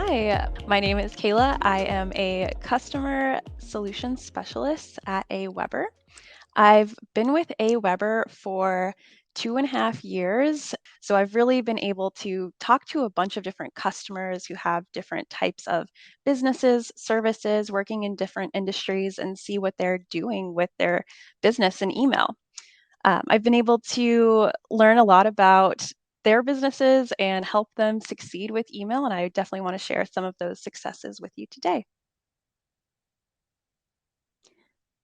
Hi, my name is Kayla. I am a customer solutions specialist at AWeber. I've been with AWeber for 2.5 years. So I've really been able to talk to a bunch of different customers who have different types of businesses, services, working in different industries, and see what they're doing with their business and email. I've been able to learn a lot about their businesses and help them succeed with email, and I definitely want to share some of those successes with you today.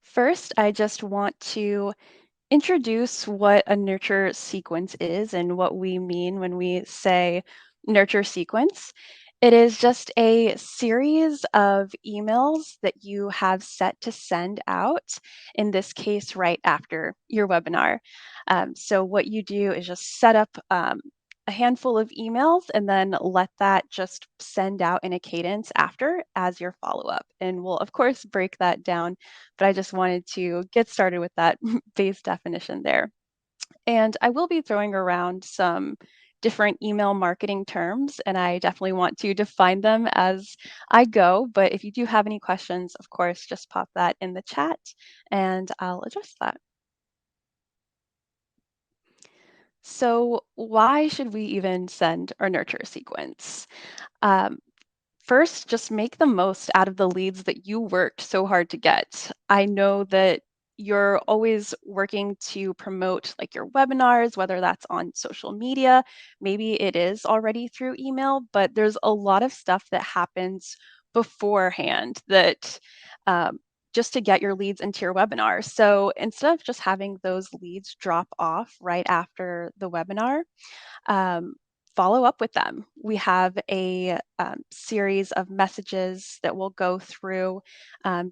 First, I just want to introduce what a nurture sequence is and what we mean when we say nurture sequence. It is just a series of emails that you have set to send out, in this case, right after your webinar. So, what you do is just set up a handful of emails and then let that just send out in a cadence after as your follow up. And we'll, of course, break that down, but I just wanted to get started with that base definition there. And I will be throwing around some different email marketing terms, and I definitely want to define them as I go. But if you do have any questions, of course, just pop that in the chat and I'll address that. So, why should we even send our nurture sequence? Um, First, just make the most out of the leads that you worked so hard to get. I know that you're always working to promote like your webinars, whether that's on social media, maybe it is already through email, but there's a lot of stuff that happens beforehand that just to get your leads into your webinar. So instead of just having those leads drop off right after the webinar, um, follow up with them. We have a series of messages that we'll go through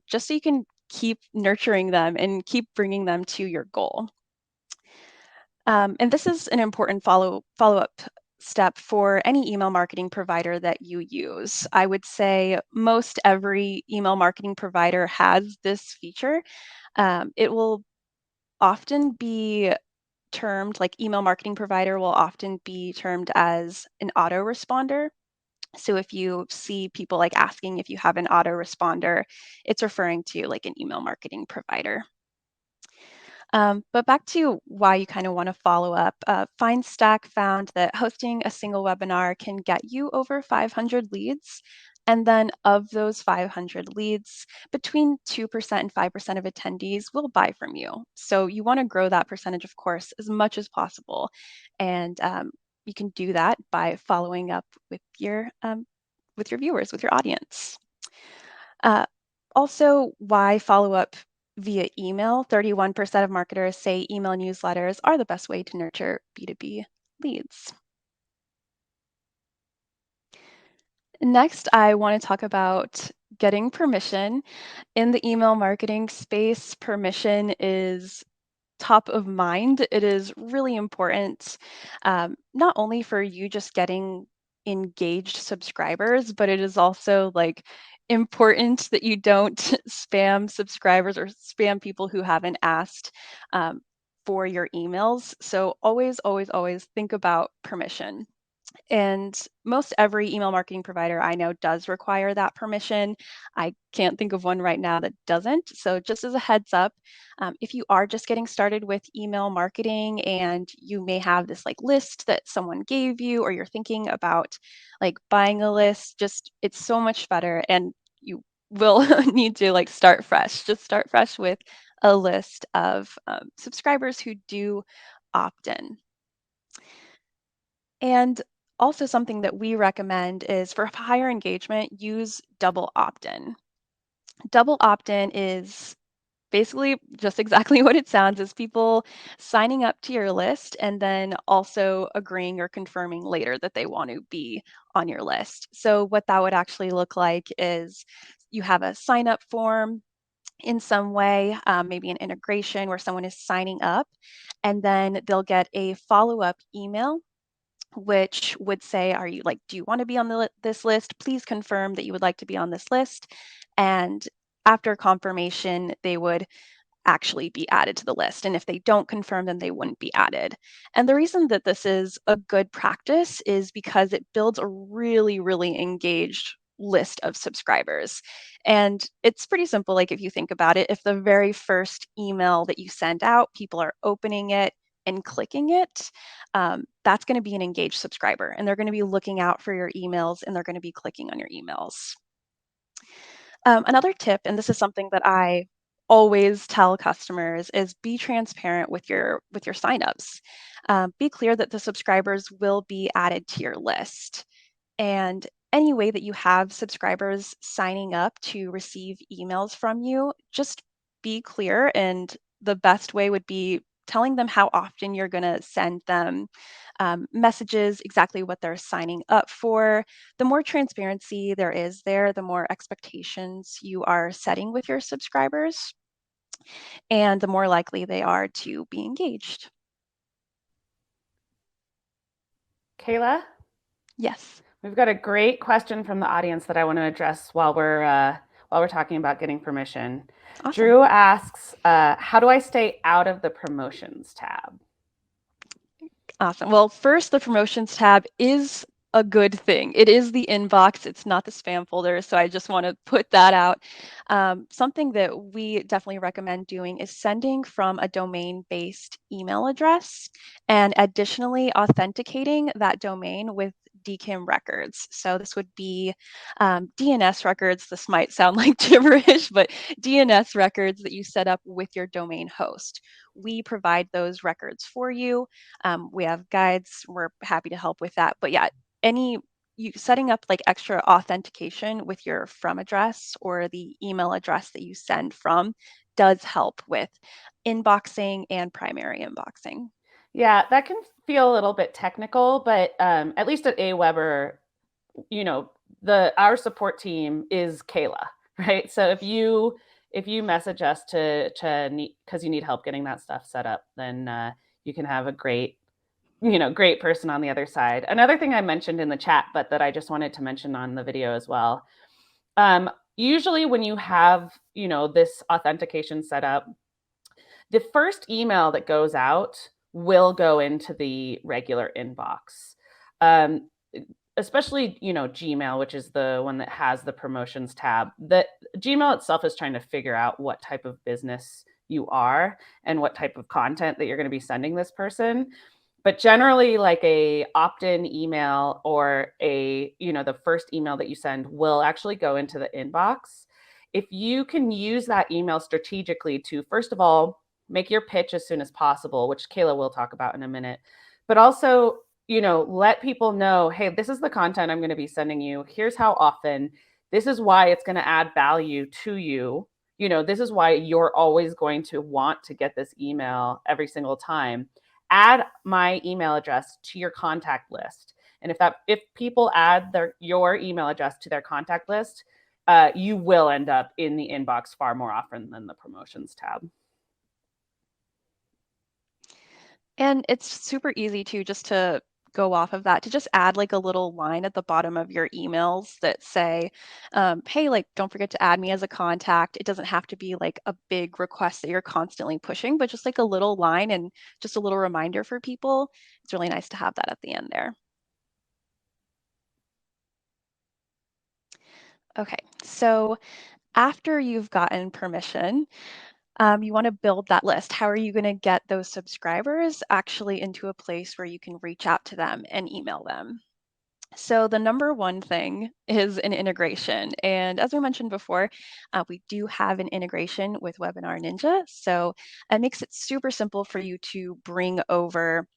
just so you can keep nurturing them and keep bringing them to your goal. And this is an important follow up step for any email marketing provider that you use. I would say most every email marketing provider has this feature. It will often be termed like email marketing provider will often be termed as an autoresponder. So if you see people like asking if you have an autoresponder, it's referring to like an email marketing provider. But back to why you kind of want to follow up. FindStack found that hosting a single webinar can get you over 500 leads. And then of those 500 leads, between 2% and 5% of attendees will buy from you. So you want to grow that percentage, of course, as much as possible. And you can do that by following up with your viewers, with your audience. Uh, Also, why follow up via email? 31% of marketers say email newsletters are the best way to nurture B2B leads. Next, I want to talk about getting permission. In the email marketing space, permission is top of mind. It is really important, not only for you just getting engaged subscribers, but it is also like important that you don't spam subscribers or spam people who haven't asked for your emails. So always, always, always think about permission. And most every email marketing provider I know does require that permission. I can't think of one right now that doesn't. So, just as a heads up, if you are just getting started with email marketing and you may have this like list that someone gave you, or you're thinking about like buying a list, just it's so much better. And you will need to like start fresh. Just start fresh with a list of subscribers who do opt in. And also something that we recommend is for higher engagement, use double opt-in. Double opt-in is basically just exactly what it sounds is people signing up to your list and then also agreeing or confirming later that they want to be on your list. So what that would actually look like is you have a sign up form in some way, maybe an integration where someone is signing up, and then they'll get a follow-up email which would say, "Are you like, do you want to be on this list? Please confirm that you would like to be on this list." And after confirmation, they would actually be added to the list. And if they don't confirm, then they wouldn't be added. And the reason that this is a good practice is because it builds a really, really engaged list of subscribers. And it's pretty simple. Like if you think about it, if the very first email that you send out, people are opening it and clicking it, that's going to be an engaged subscriber. And they're going to be looking out for your emails and they're going to be clicking on your emails. Another tip, and this is something that I always tell customers, is be transparent with your signups. Be clear that the subscribers will be added to your list. And any way that you have subscribers signing up to receive emails from you, just be clear. And the best way would be telling them how often you're going to send them messages, exactly what they're signing up for. The more transparency there is there, the more expectations you are setting with your subscribers, and the more likely they are to be engaged. Kayla? Yes. We've got a great question from the audience that I want to address while we're talking about getting permission. Awesome. Drew asks, how do I stay out of the promotions tab? Awesome. Well, first, the promotions tab is a good thing. It is the inbox. It's not the spam folder. So I just want to put that out. Something that we definitely recommend doing is sending from a domain-based email address and additionally authenticating that domain with DKIM records. So this would be DNS records. This might sound like gibberish, but DNS records that you set up with your domain host. We provide those records for you. We have guides. We're happy to help with that. But yeah, you setting up like extra authentication with your from address or the email address that you send from does help with inboxing and primary inboxing. Yeah, that can feel a little bit technical, but at least at AWeber, our support team is Kayla, right? So if you message us because you need help getting that stuff set up, then you can have a great person on the other side. Another thing I mentioned in the chat, but that I just wanted to mention on the video as well. Usually when you have, this authentication set up, the first email that goes out will go into the regular inbox. Especially, Gmail, which is the one that has the promotions tab. That Gmail itself is trying to figure out what type of business you are and what type of content that you're going to be sending this person. But generally, like a opt-in email or the first email that you send will actually go into the inbox. If you can use that email strategically to, first of all, make your pitch as soon as possible, which Kayla will talk about in a minute, but also, let people know, hey, this is the content I'm going to be sending you. Here's how often. This is why it's going to add value to you. This is why you're always going to want to get this email every single time. Add my email address to your contact list. And if people add your email address to their contact list, you will end up in the inbox far more often than the promotions tab. And it's super easy to just to go off of that, to just add like a little line at the bottom of your emails that say, hey, like, don't forget to add me as a contact. It doesn't have to be like a big request that you're constantly pushing, but just like a little line and just a little reminder for people. It's really nice to have that at the end there. Okay, so after you've gotten permission, you want to build that list. How are you going to get those subscribers actually into a place where you can reach out to them and email them? So the number one thing is an integration. And as we mentioned before, we do have an integration with Webinar Ninja. So it makes it super simple for you to bring over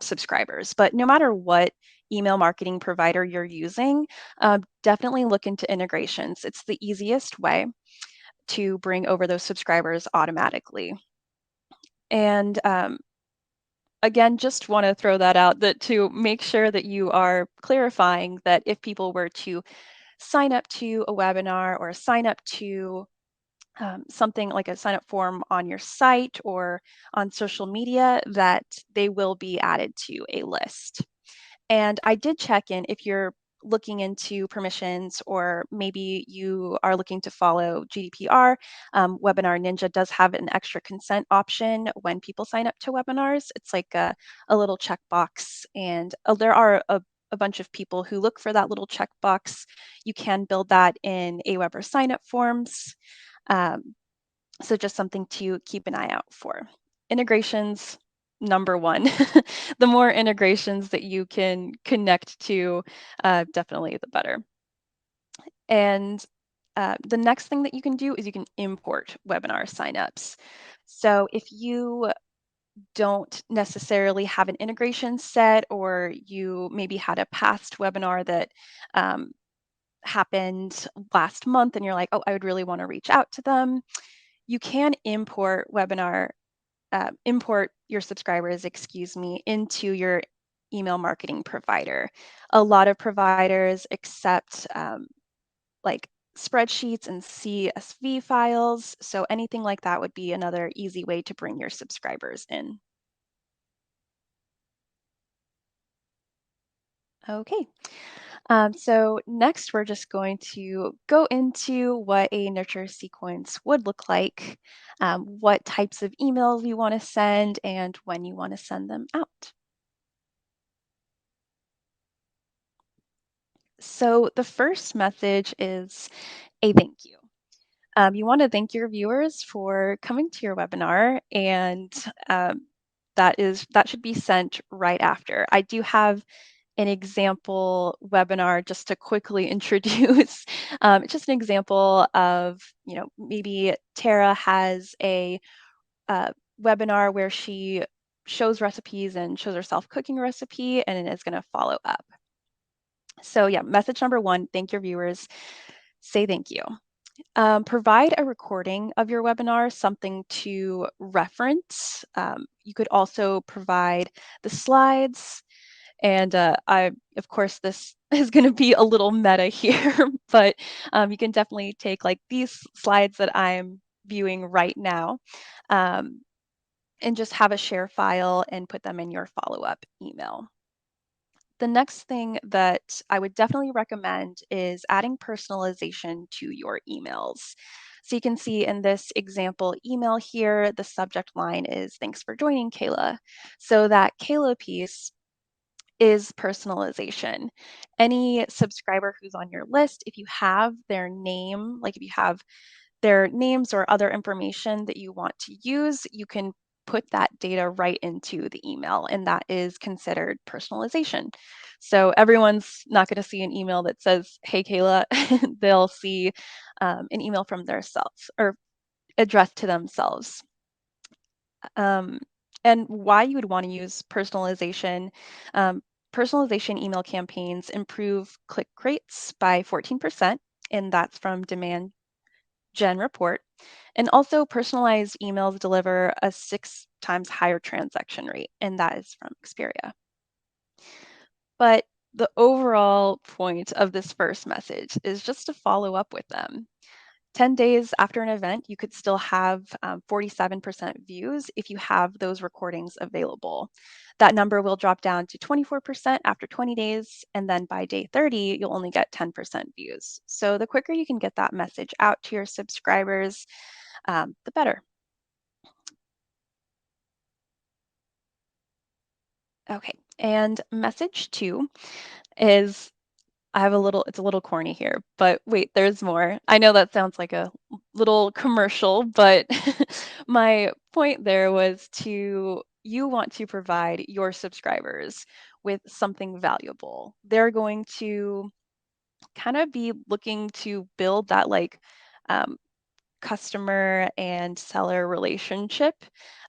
subscribers. But no matter what email marketing provider you're using, definitely look into integrations. It's the easiest way to bring over those subscribers automatically. And again, just want to throw that out, that to make sure that you are clarifying that if people were to sign up to a webinar or sign up to something like a sign up form on your site or on social media, that they will be added to a list. And I did check in, if you're looking into permissions, or maybe you are looking to follow GDPR, Webinar Ninja does have an extra consent option when people sign up to webinars. It's like a little checkbox, and there are a bunch of people who look for that little checkbox. You can build that in Aweber signup forms. Um, so just something to keep an eye out for. Integrations, number one. The more integrations that you can connect to, definitely the better. And the next thing that you can do is you can import webinar signups. So if you don't necessarily have an integration set, or you maybe had a past webinar that um, happened last month and you're like, oh, I would really want to reach out to them, you can import your subscribers, excuse me, into your email marketing provider. A lot of providers accept like spreadsheets and CSV files. So anything like that would be another easy way to bring your subscribers in. Okay. So next, we're just going to go into what a nurture sequence would look like, what types of emails you want to send, and when you want to send them out. So the first message is a thank you. You want to thank your viewers for coming to your webinar, and that should be sent right after. I do have an example webinar just to quickly introduce. It's just an example of, maybe Tara has a uh, webinar where she shows recipes and shows herself cooking a recipe and is going to follow up. So yeah, message number one, thank your viewers. Say thank you. Provide a recording of your webinar, something to reference. You could also provide the slides. And of course, this is going to be a little meta here, but you can definitely take like these slides that I'm viewing right now, um, and just have a share file and put them in your follow-up email. The next thing that I would definitely recommend is adding personalization to your emails. So you can see in this example email here, the subject line is "Thanks for joining, Kayla." So that Kayla piece is personalization. Any subscriber who's on your list, if you have their name, like if you have their names or other information that you want to use, you can put that data right into the email, and that is considered personalization. So everyone's not going to see an email that says, "Hey, Kayla." They'll see an email from themselves or addressed to themselves. Um, and why you would want to use personalization. Um, Personalization email campaigns improve click rates by 14%, and that's from Demand Gen Report. And also, personalized emails deliver a 6 times higher transaction rate, and that is from Experia. But the overall point of this first message is just to follow up with them. 10 days after an event, you could still have 47% views if you have those recordings available. That number will drop down to 24% after 20 days, and then by day 30, you'll only get 10% views. So the quicker you can get that message out to your subscribers, the better. Okay, and message two is it's a little corny here, but wait, there's more. I know that sounds like a little commercial, but my point there was you want to provide your subscribers with something valuable. They're going to kind of be looking to build that like um, customer and seller relationship.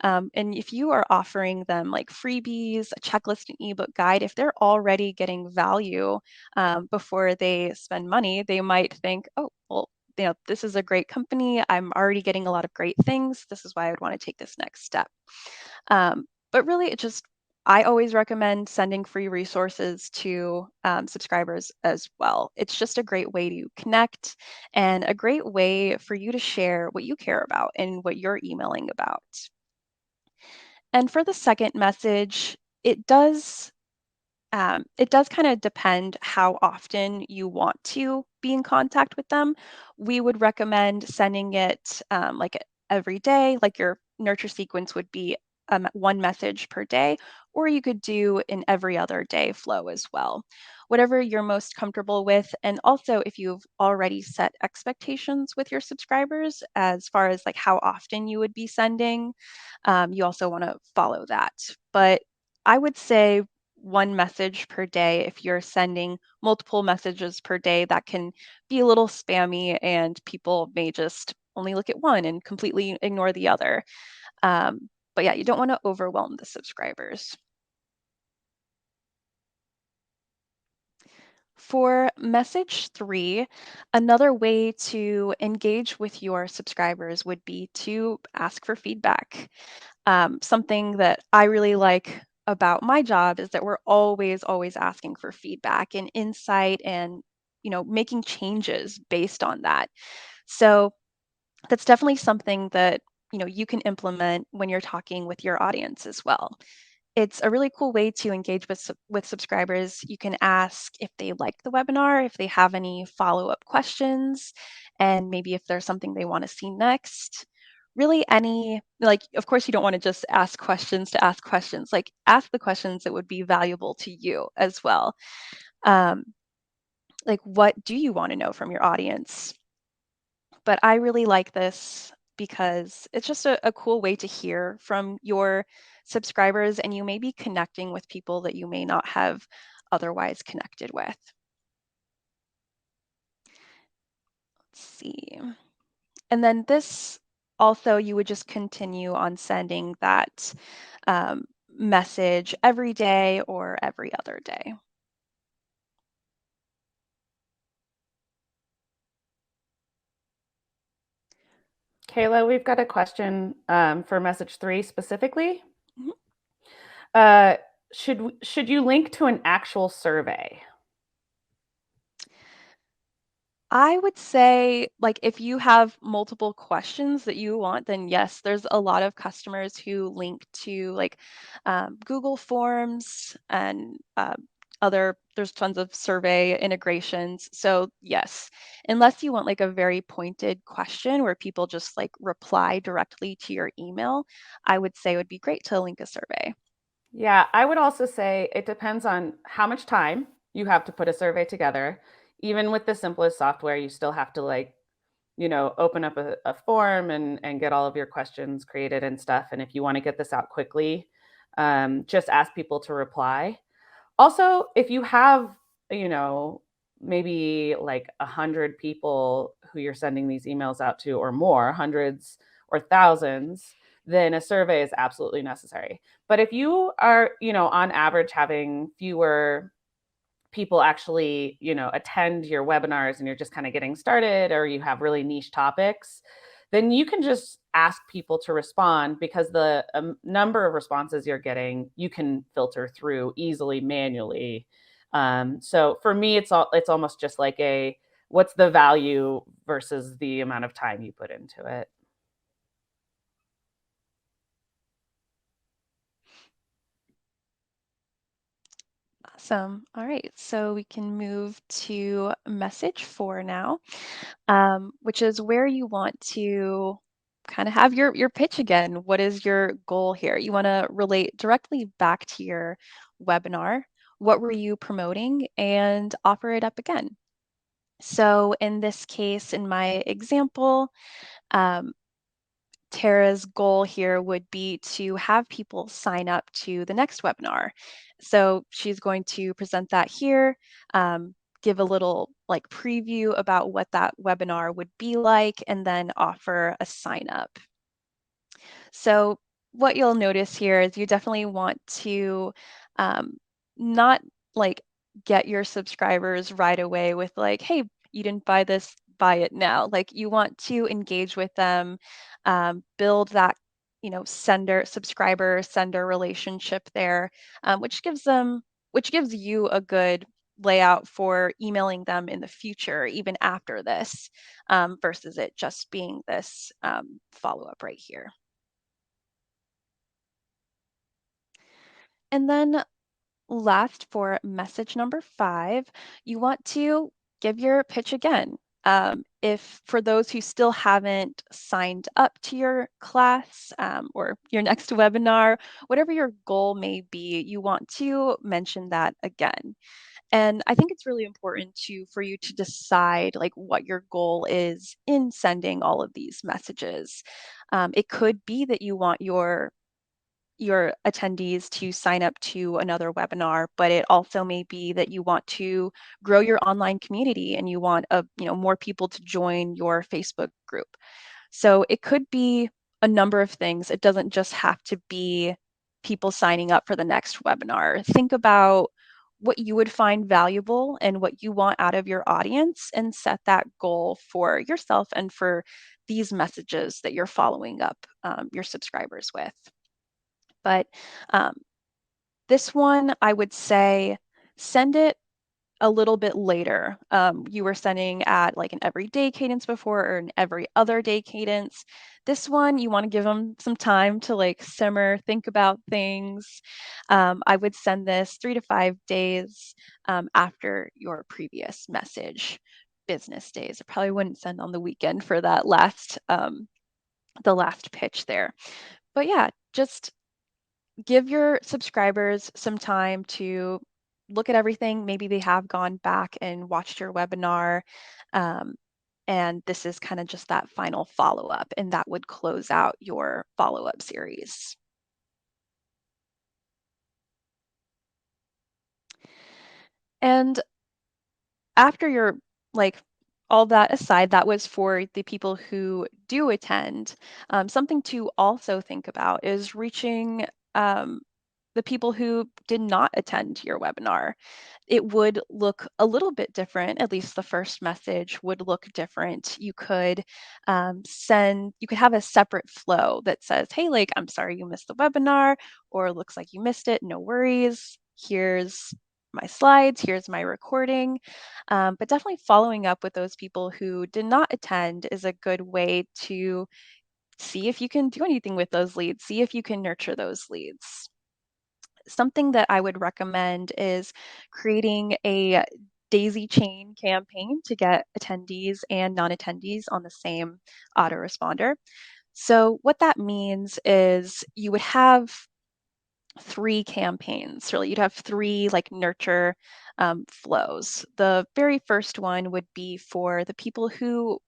And if you are offering them like freebies, a checklist, an ebook guide, if they're already getting value before they spend money, they might think, oh, well, this is a great company. I'm already getting a lot of great things. This is why I would want to take this next step. But really, I always recommend sending free resources to subscribers as well. It's just a great way to connect and a great way for you to share what you care about and what you're emailing about. And for the second message, it does It does kind of depend how often you want to be in contact with them. We would recommend sending it like every day, like your nurture sequence would be one message per day, or you could do an every other day flow as well. Whatever you're most comfortable with. And also, if you've already set expectations with your subscribers as far as like how often you would be sending, you also want to follow that. But I would say one message per day. If you're sending multiple messages per day, that can be a little spammy and people may just only look at one and completely ignore the other. But yeah, you don't want to overwhelm the subscribers. For message three, another way to engage with your subscribers would be to ask for feedback. Something that I really like about my job is that we're always asking for feedback and insight and making changes based on that. So that's definitely something that you can implement when you're talking with your audience as well. It's a really cool way to engage with subscribers. You can ask if they like the webinar, if they have any follow-up questions, and maybe if there's something they want to see next. Really any like of course you don't want to just ask questions to ask questions. Like ask the questions that would be valuable to you as well. Um, like what do you want to know from your audience? But I really like this because it's just a cool way to hear from your subscribers, and you may be connecting with people that you may not have otherwise connected with. Let's see. And then this also, you would just continue on sending that message every day or every other day. Kayla, we've got a question for message 3 specifically. Mhm. Uh, should you link to an actual survey? I would say, like, if you have multiple questions that you want, then yes, there's a lot of customers who link to like Google Forms and there's tons of survey integrations. So, yes, unless you want like a very pointed question where people just like reply directly to your email, I would say it would be great to link a survey. Yeah, I would also say it depends on how much time you have to put a survey together. Even with the simplest software, you still have to open up a form and get all of your questions created and stuff. And if you want to get this out quickly, just ask people to reply. Also, if you have, you know, maybe like 100 people who you're sending these emails out to, or more, hundreds or thousands, then a survey is absolutely necessary. But if you are, on average having fewer people actually, attend your webinars and you're just kind of getting started, or you have really niche topics, then you can just ask people to respond, because the number of responses you're getting, you can filter through easily manually. So for me, it's almost just like a what's the value versus the amount of time you put into it. Awesome. All right, so we can move to message four now, which is where you want to kind of have your pitch again. What is your goal here? You want to relate directly back to your webinar. What were you promoting, and offer it up again. So in this case, in my example, um, Tara's goal here would be to have people sign up to the next webinar. So she's going to present that here, give a little like preview about what that webinar would be like, and then offer a sign up. So what you'll notice here is you definitely want to not like get your subscribers right away with like, hey, you didn't buy this, buy it now. Like you want to engage with them, build that, sender, subscriber, sender relationship there, which gives you a good layout for emailing them in the future, even after this, versus it just being this follow up right here. And then last, for message number 5, you want to give your pitch again. If for those who still haven't signed up to your class or your next webinar, whatever your goal may be, you want to mention that again. And I think it's really important for you to decide like what your goal is in sending all of these messages. It could be that you want your attendees to sign up to another webinar, but it also may be that you want to grow your online community and you want more people to join your Facebook group. So it could be a number of things. It doesn't just have to be people signing up for the next webinar. Think about what you would find valuable and what you want out of your audience and set that goal for yourself and for these messages that you're following up your subscribers with. But um, this one, I would say send it a little bit later. You were sending at like an everyday cadence before or an every other day cadence. This one, you want to give them some time to like simmer, think about things. I would send this 3 to 5 days after your previous message, business days. I probably wouldn't send on the weekend for that the last pitch there. But yeah, just give your subscribers some time to look at everything. Maybe they have gone back and watched your webinar. Um, and this is kind of just that final follow up, and that would close out your follow up series. And after your like all that aside, that was for the people who do attend. Something to also think about is reaching the people who did not attend your webinar. It would look a little bit different, at least the first message would look different. You could have a separate flow that says, hey, like, I'm sorry you missed the webinar, or looks like you missed it, no worries. Here's my slides, here's my recording. But definitely following up with those people who did not attend is a good way to see if you can do anything with those leads, see if you can nurture those leads. Something that I would recommend is creating a daisy chain campaign to get attendees and non-attendees on the same autoresponder. So what that means is you would have 3 campaigns. Really, you'd have 3 like nurture flows. The very first one would be for the people who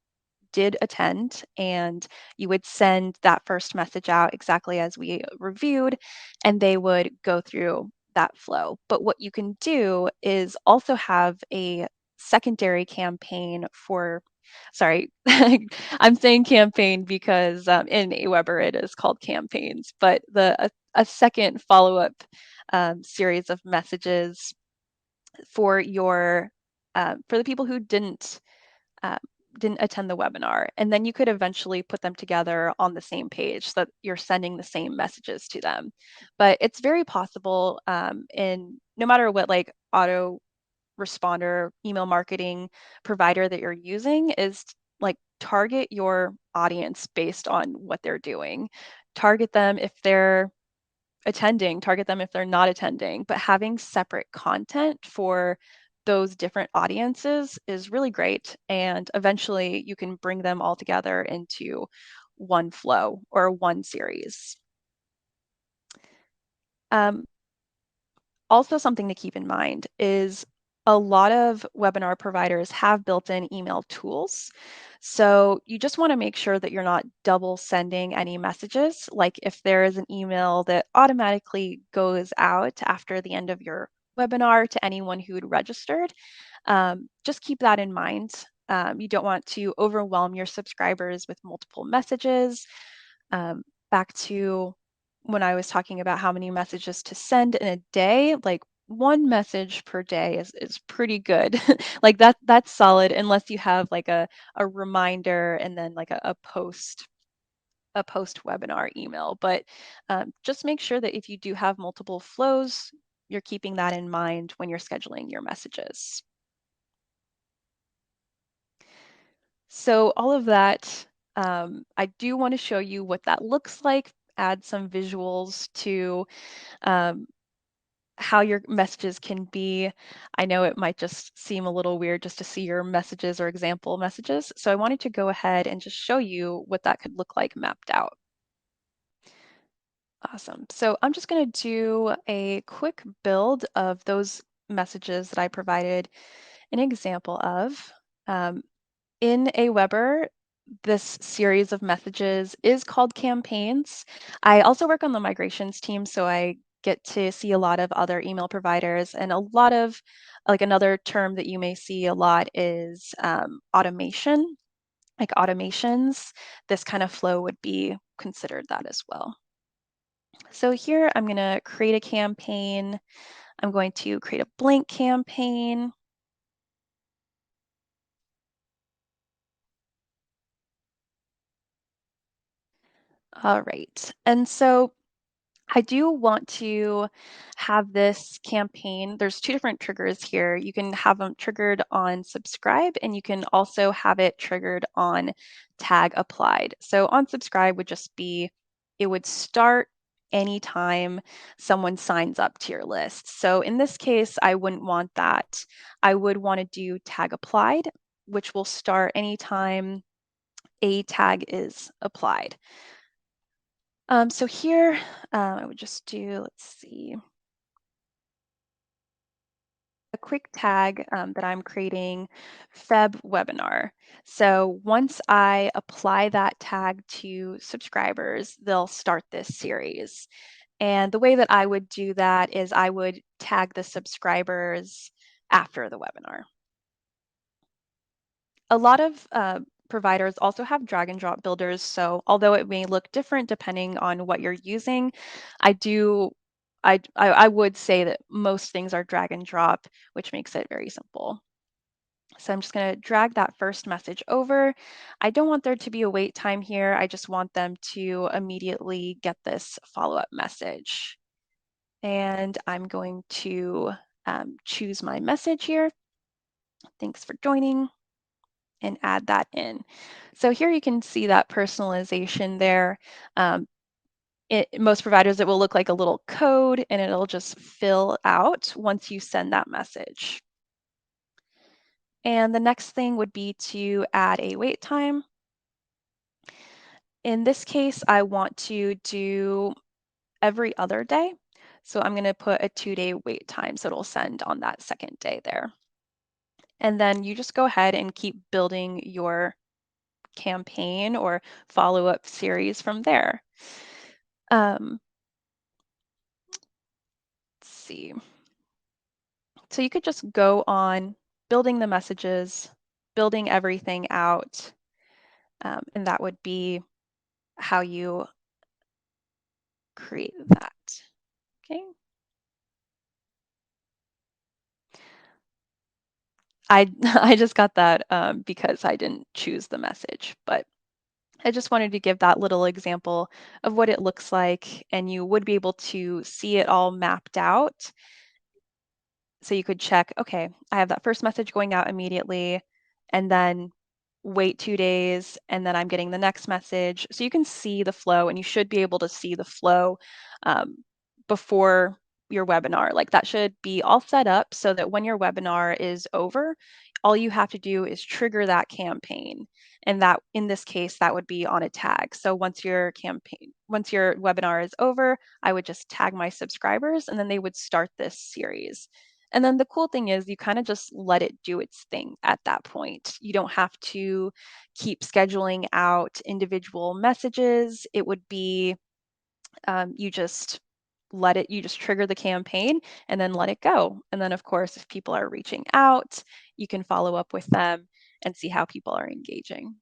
did attend, and you would send that first message out exactly as we reviewed, and they would go through that flow. But what you can do is also have a secondary campaign for, sorry, I'm saying campaign because in Aweber it is called campaigns, but a second follow-up series of messages for your for the people who uh, didn't attend the webinar. And then you could eventually put them together on the same page so that you're sending the same messages to them. But it's very possible in no matter what like auto responder email marketing provider that you're using is like target your audience based on what they're doing. Target them if they're attending, target them if they're not attending, but having separate content for those different audiences is really great. And eventually you can bring them all together into one flow or one series. Um, Also, something to keep in mind is a lot of webinar providers have built-in email tools. So you just want to make sure that you're not double sending any messages. Like if there is an email that automatically goes out after the end of your webinar to anyone who had registered, just keep that in mind. You don't want to overwhelm your subscribers with multiple messages. Back to when I was talking about how many messages to send in a day, like one message per day is pretty good. Like that's solid unless you have like a reminder and then like a post webinar email. But just make sure that if you do have multiple flows, you're keeping that in mind when you're scheduling your messages. So all of that, I do want to show you what that looks like, add some visuals to um, how your messages can be. I know it might just seem a little weird just to see your messages or example messages. So I wanted to go ahead and just show you what that could look like mapped out. Awesome. So I'm just going to do a quick build of those messages that I provided an example of. Um, in Aweber, this series of messages is called campaigns. I also work on the migrations team, so I get to see a lot of other email providers, and a lot of, like, another term that you may see a lot is automation, like automations. This kind of flow would be considered that as well. So here I'm going to create a campaign. I'm going to create a blank campaign. All right. And so I do want to have this campaign. There's two different triggers here. You can have them triggered on subscribe, and you can also have it triggered on tag applied. So on subscribe would just be, it would start anytime someone signs up to your list. So in this case, I wouldn't want that. I would want to do tag applied, which will start anytime a tag is applied. So here, I would just do, let's see, a quick tag that I'm creating, Feb webinar. So once I apply that tag to subscribers, they'll start this series. And the way that I would do that is I would tag the subscribers after the webinar. A lot of providers also have drag and drop builders. So although it may look different depending on what you're using, I do, I would say that most things are drag and drop, which makes it very simple. So I'm just going to drag that first message over. I don't want there to be a wait time here. I just want them to immediately get this follow-up message. And I'm going to choose my message here. Thanks for joining, and add that in. So here you can see that personalization there. Most providers, it will look like a little code, and it'll just fill out once you send that message. And the next thing would be to add a wait time. In this case, I want to do every other day. So I'm going to put a 2-day wait time, so it'll send on that second day there. And then you just go ahead and keep building your campaign or follow-up series from there. Let's see. So you could just go on building the messages, building everything out, and that would be how you create that. Okay. I I just got that because I didn't choose the message, but I just wanted to give that little example of what it looks like, and you would be able to see it all mapped out. So you could check, okay, I have that first message going out immediately, and then wait 2 days, and then I'm getting the next message. So you can see the flow, and you should be able to see the flow um, before your webinar. Like, that should be all set up so that when your webinar is over, all you have to do is trigger that campaign. And that, in this case, that would be on a tag. So once your webinar is over, I would just tag my subscribers, and then they would start this series. And then the cool thing is you kind of just let it do its thing at that point. You don't have to keep scheduling out individual messages. It would be you just you just trigger the campaign and then let it go. And then, of course, if people are reaching out, you can follow up with them and see how people are engaging.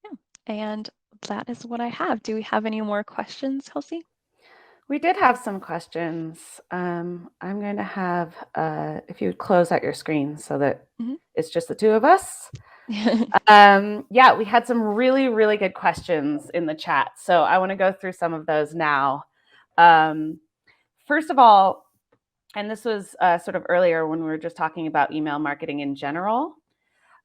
Yeah. And that is what I have. Do we have any more questions, Kelsey? We did have some questions. I'm going to have, if you would close out your screen so that it's just the two of us. Yeah, we had some really, really good questions in the chat. So I want to go through some of those now. First of all, and this was sort of earlier when we were just talking about email marketing in general.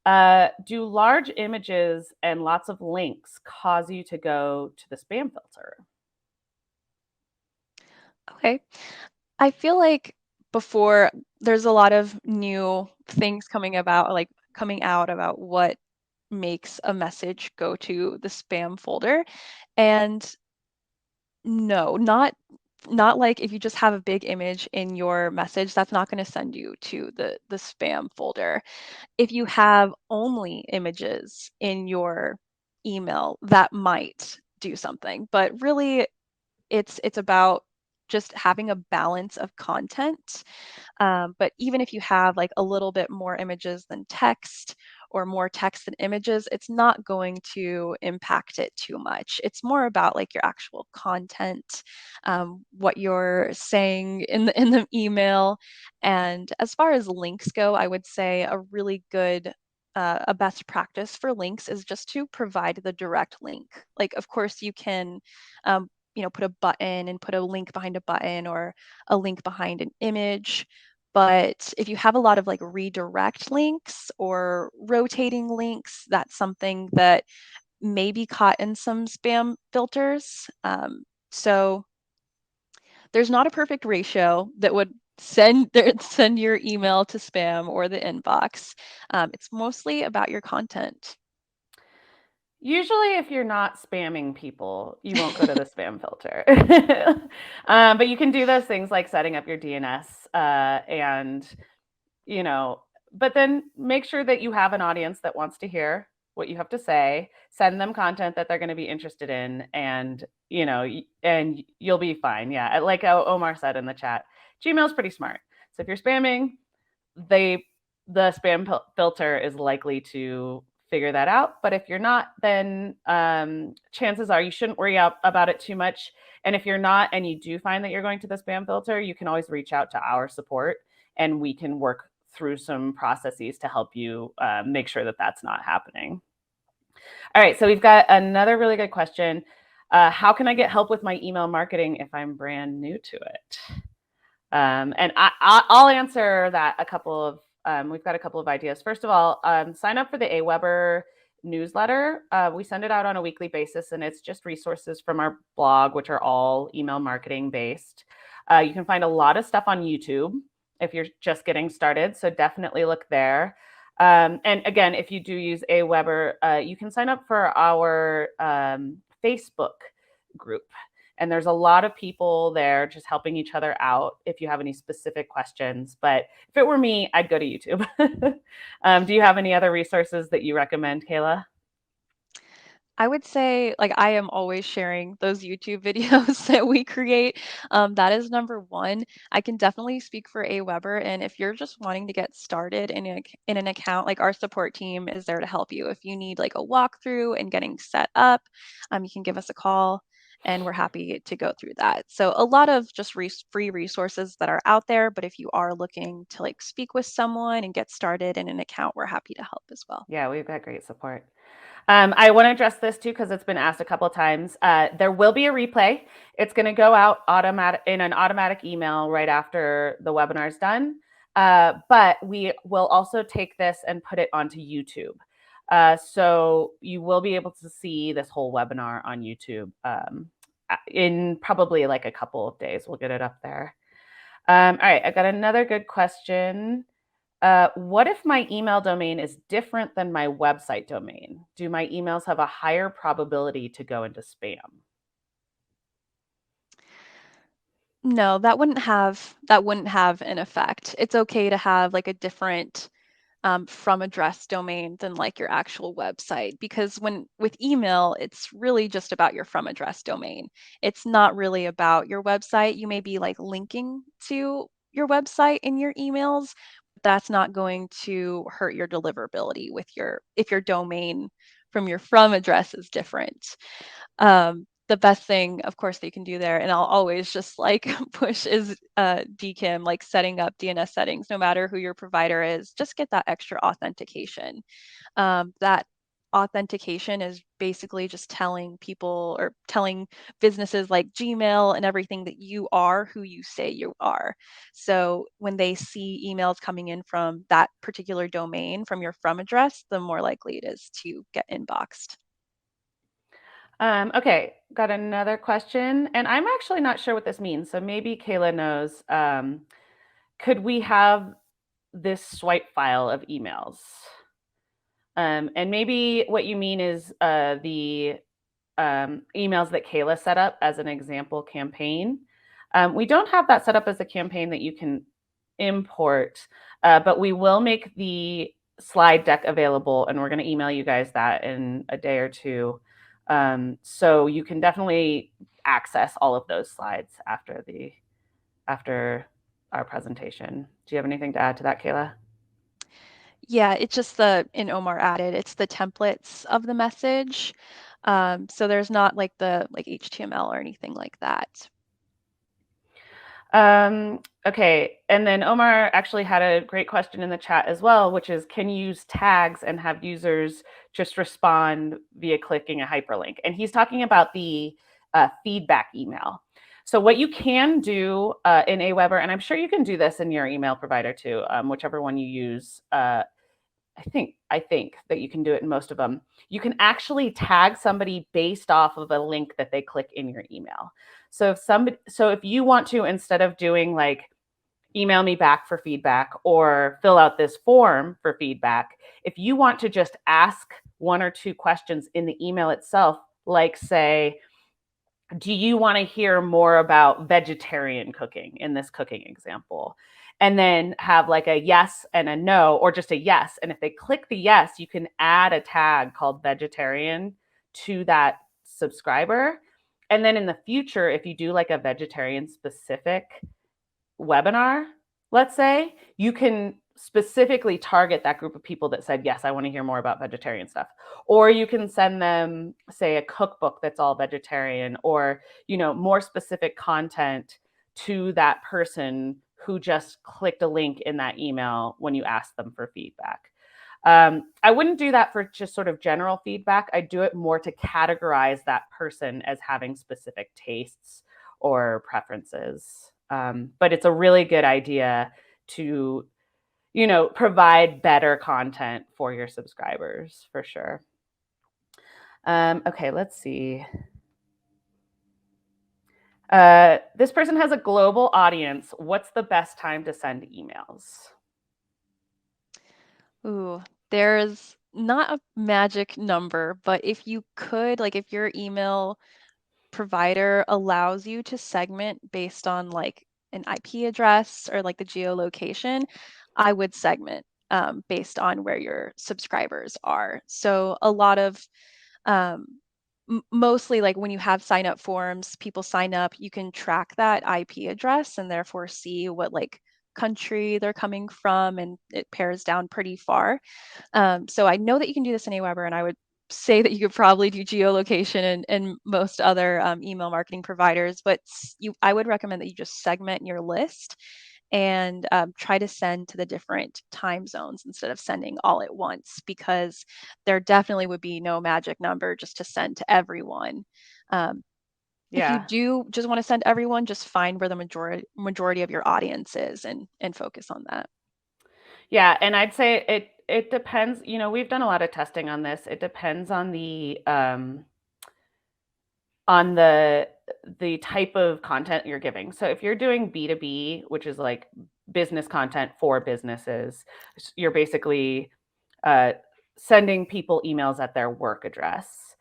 Do large images and lots of links cause you to go to the spam filter? Okay. I feel like before there's a lot of new things coming out about what makes a message go to the spam folder. And no, not like if you just have a big image in your message, that's not going to send you to the spam folder. If you have only images in your email, that might do something. But really it's about just having a balance of content. But even if you have like a little bit more images than text or more text than images, it's not going to impact it too much. It's more about like your actual content, what you're saying in the email. And as far as links go, I would say a really good a best practice for links is just to provide the direct link. Like, of course, you can, put a button and put a link behind a button or a link behind an image. But if you have a lot of like redirect links or rotating links, that's something that may be caught in some spam filters. So there's not a perfect ratio that would send your email to spam or the inbox. It's mostly about your content. Usually, if you're not spamming people, you won't go to the spam filter. But you can do those things like setting up your DNS and, you know, but then make sure that you have an audience that wants to hear what you have to say. Send them content that they're going to be interested in, and and you'll be fine. Yeah, like Omar said in the chat, Gmail's pretty smart. So if you're spamming, they the spam filter is likely to figure that out. But if you're not, then chances are you shouldn't worry about it too much. And if you're not, and you do find that you're going to the spam filter, you can always reach out to our support, and we can work through some processes to help you make sure that that's not happening. All right, so we've got another really good question. How can I get help with my email marketing if I'm brand new to it? And I'll answer that we've got a couple of ideas. First of all, sign up for the Aweber newsletter. We send it out on a weekly basis, and it's just resources from our blog, which are all email marketing based. You can find a lot of stuff on YouTube if you're just getting started, so definitely look there. And again, if you do use Aweber, you can sign up for our Facebook group. And there's a lot of people there just helping each other out if you have any specific questions. But if it were me, I'd go to YouTube. Do you have any other resources that you recommend, Kayla? I would say, like, I am always sharing those YouTube videos that we create. That is number one. I can definitely speak for Aweber, and if you're just wanting to get started in an account, like our support team is there to help you. If you need like a walkthrough and getting set up, you can give us a call, and we're happy to go through that. So a lot of just free resources that are out there, but if you are looking to like speak with someone and get started in an account, we're happy to help as well. Yeah, we've got great support. I want to address this too because it's been asked a couple of times. There will be a replay. It's going to go out in an automatic email right after the webinar is done. But we will also take this and put it onto YouTube. So you will be able to see this whole webinar on YouTube in probably like a couple of days. We'll get it up there. All right, I got another good question. What if my email domain is different than my website domain? Do my emails have a higher probability to go into spam? No, that wouldn't have an effect. It's okay to have like a different from address domain than like your actual website because when with email, it's really just about your from address domain. It's not really about your website. You may be like linking to your website in your emails. But that's not going to hurt your deliverability with your if your domain from your from address is different. The best thing, of course, that you can do there, and I'll always just like push is DKIM, like setting up DNS settings, no matter who your provider is, just get that extra authentication. That authentication is basically just telling people or telling businesses like Gmail and everything that you are who you say you are. So when they see emails coming in from that particular domain from your from address, the more likely it is to get inboxed. Okay, got another question, and I'm actually not sure what this means, so maybe Kayla knows. Could we have this swipe file of emails? And maybe what you mean is the emails that Kayla set up as an example campaign. We don't have that set up as a campaign that you can import, but we will make the slide deck available, and we're going to email you guys that in a day or two. So you can definitely access all of those slides after our presentation. Do you have anything to add to that, Kayla? Yeah, it's just in Omar added, it's the templates of the message. So there's not like the like HTML or anything like that. Okay, and then Omar actually had a great question in the chat as well, which is, can you use tags and have users just respond via clicking a hyperlink? And he's talking about the feedback email. So what you can do in Aweber, and I'm sure you can do this in your email provider too, whichever one you use. I think that you can do it in most of them. You can actually tag somebody based off of a link that they click in your email. So if you want to, instead of doing like email me back for feedback or fill out this form for feedback, if you want to just ask one or two questions in the email itself, like say, do you want to hear more about vegetarian cooking in this cooking example? And then have like a yes and a no, or just a yes. And if they click the yes, you can add a tag called vegetarian to that subscriber. And then in the future, if you do like a vegetarian specific webinar, let's say, you can specifically target that group of people that said, yes, I want to hear more about vegetarian stuff. Or you can send them, say, a cookbook that's all vegetarian, or, more specific content to that person who just clicked a link in that email when you asked them for feedback. I wouldn't do that for just sort of general feedback. I do it more to categorize that person as having specific tastes or preferences. But it's a really good idea to, provide better content for your subscribers for sure. Okay, let's see. This person has a global audience. What's the best time to send emails? Ooh, there's not a magic number, but if you could, like if your email provider allows you to segment based on like an IP address or like the geolocation, I would segment based on where your subscribers are. So a lot of mostly like when you have sign up forms, people sign up, you can track that IP address and therefore see what like country they're coming from, and it pairs down pretty far. So I know that you can do this in Aweber, and I would say that you could probably do geolocation and most other email marketing providers, but I would recommend that you just segment your list and try to send to the different time zones instead of sending all at once, because there definitely would be no magic number just to send to everyone. If you Yeah. do just want to send everyone, just find where the majority of your audience is and focus on that. Yeah, and I'd say it depends. We've done a lot of testing on this. It depends on the type of content you're giving. So if you're doing B2B, which is like business content for businesses, you're basically sending people emails at their work address.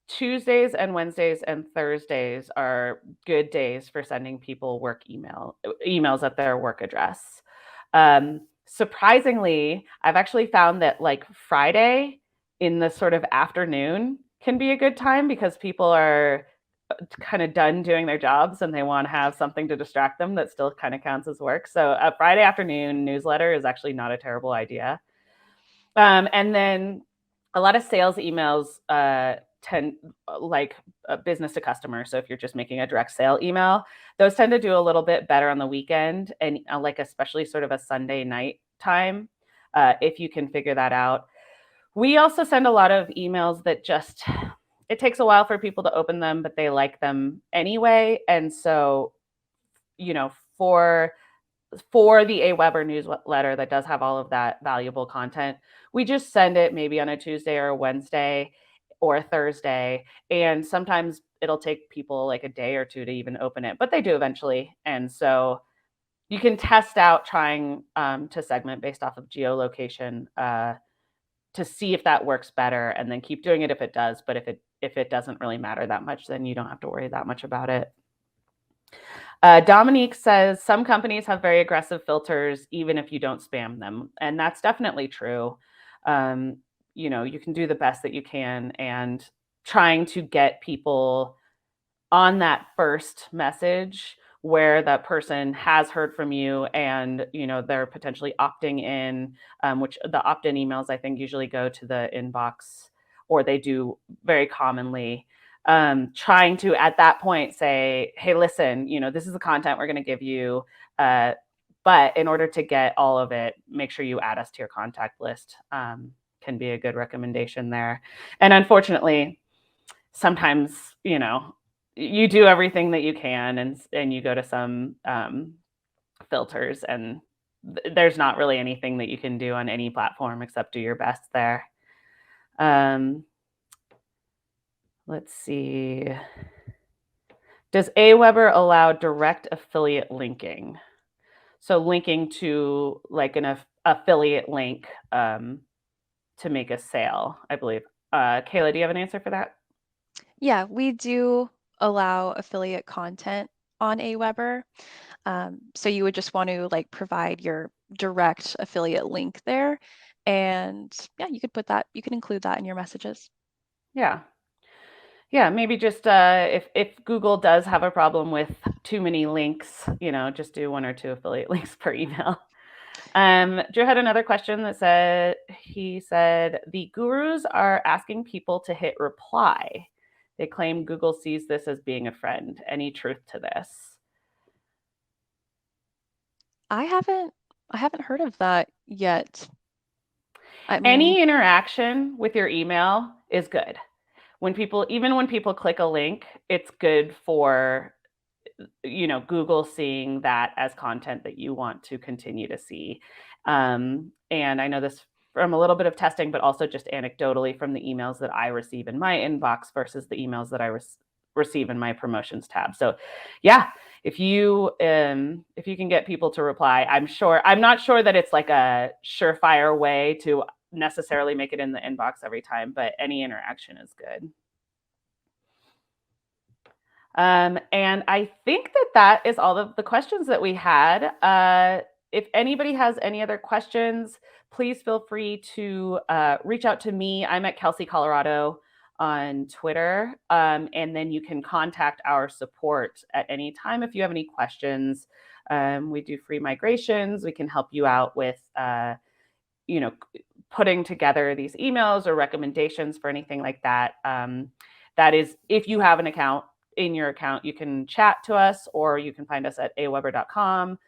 Tuesdays and Wednesdays and Thursdays are good days for sending people emails at their work address. Surprisingly, I've actually found that like Friday in the sort of afternoon can be a good time because people are kind of done doing their jobs and they want to have something to distract them that still kind of counts as work. So a Friday afternoon newsletter is actually not a terrible idea. And then a lot of sales emails tend like business to customer. So if you're just making a direct sale email, those tend to do a little bit better on the weekend and like especially sort of a Sunday night time if you can figure that out. We also send a lot of emails that just, it takes a while for people to open them, but they like them anyway. And so, you know, for the AWeber newsletter that does have all of that valuable content, we just send it maybe on a Tuesday or a Wednesday or a Thursday. And sometimes it'll take people like a day or two to even open it, but they do eventually. And so you can test out trying to segment based off of geolocation to see if that works better, and then keep doing it if it does. But if it doesn't really matter that much, then you don't have to worry that much about it. Dominique says some companies have very aggressive filters, even if you don't spam them. And that's definitely true. You can do the best that you can, and trying to get people on that first message where that person has heard from you and they're potentially opting in, which the opt-in emails I think usually go to the inbox, or they do very commonly. Trying to at that point say, hey, listen, this is the content we're going to give you, but in order to get all of it, make sure you add us to your contact list. Can be a good recommendation there. And unfortunately, sometimes you do everything that you can, and you go to some filters, and there's not really anything that you can do on any platform except do your best there. Let's see. Does AWeber allow direct affiliate linking? So linking to like an affiliate link to make a sale, I believe. Kayla, do you have an answer for that? Yeah, we do allow affiliate content on AWeber. So you would just want to like provide your direct affiliate link there. And yeah, you can include that in your messages. Yeah. Yeah, maybe just if Google does have a problem with too many links, just do 1 or 2 affiliate links per email. Drew had another question that said, the gurus are asking people to hit reply. They claim Google sees this as being a friend. Any truth to this? I haven't heard of that yet. I mean, Any interaction with your email is good. Even when people click a link, it's good for Google seeing that as content that you want to continue to see. And I know this from a little bit of testing, but also just anecdotally from the emails that I receive in my inbox versus the emails that I receive in my promotions tab. So yeah, if you can get people to reply, I'm not sure that it's like a surefire way to necessarily make it in the inbox every time, but any interaction is good. And I think that is all of the questions that we had. If anybody has any other questions, please feel free to reach out to me. I'm at Kelsey Colorado on Twitter. And then you can contact our support at any time if you have any questions. We do free migrations. We can help you out with, putting together these emails or recommendations for anything like that. That is, if you have an account. In your account, you can chat to us, or you can find us at aweber.com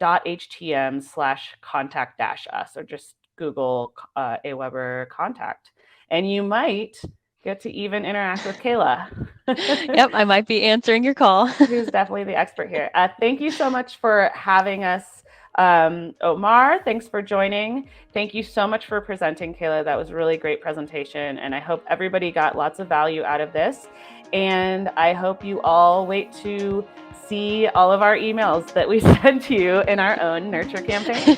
.htm/contact-us, or just Google AWeber contact, and you might get to even interact with Kayla. Yep, I might be answering your call. Who's definitely the expert here. Thank you so much for having us. Omar, thanks for joining. Thank you so much for presenting, Kayla. That was a really great presentation, and I hope everybody got lots of value out of this. And I hope you all wait to see all of our emails that we send to you in our own nurture campaign.